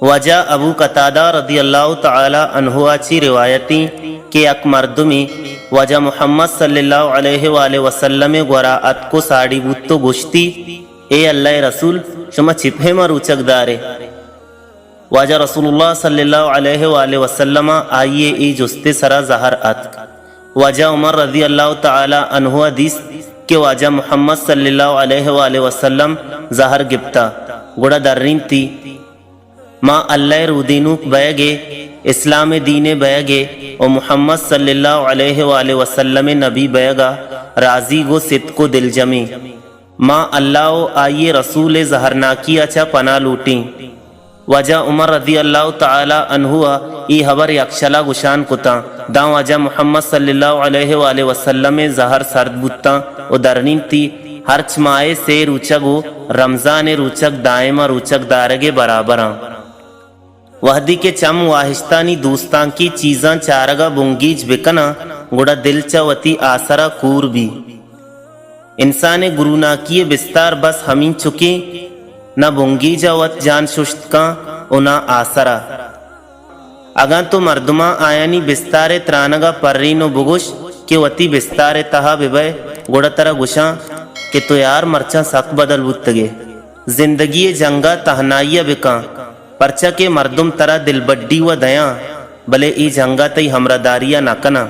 وجہ ابو قتادہ رضی اللہ تعالی عنہ چی روایتی کہ اک مردمی وجہ محمد صلی اللہ علیہ وآلہ وسلم گوراعت کو ساڑی بوتو گشتی اے اللہ رسول شما چپے ما روچک دارے. واجہ رسول اللہ صلی اللہ علیہ وآلہ وسلم آئیے ای جستے سرا زہر ات. واجہ عمر رضی اللہ تعالی عنہ حدیث کہ واجہ محمد صلی اللہ علیہ وآلہ وسلم زہر گپتا گوڑا درین تی ما اللہ رو دینوک بیگے اسلام دین بیگے و محمد صلی اللہ علیہ وآلہ وسلم نبی بیگا راضی گو ست کو دل جمی ما اللہ آئیے رسول زہرناکی اچھا پناہ لوٹیں. وجہ عمر رضی اللہ تعالی عنہ ای حبر یکشلا گشان کتا دا وجہ محمد صلی اللہ علیہ وآلہ وسلم زہر سرد بوتا و درنین تی ہر چمائے سے روچگو رمضان روچک دائمہ روچک دارگے برابراں. وحدی کے چم واہشتانی دوستان کی چیزاں چارگا بنگیج بکنا گڑا دل چاوتی آسرا کور بھی. انسان گرونا کیے بستار بس ہمیں چکے نہ بنگی جاوت جان ششت کا و نہ آسرا. اگاں تو مردمہ آیانی بستار ترانگا پرین و بگش کہ وتی بستار تہا ببے گوڑا ترا گشاں کہ تو یار مرچاں سک بدل بتگے زندگی جنگا تہنائیہ بکاں پرچہ کے مردم ترا دل بڈی و دیاں بلے ای جنگا تی ہمراہ داریہ نہ کنا.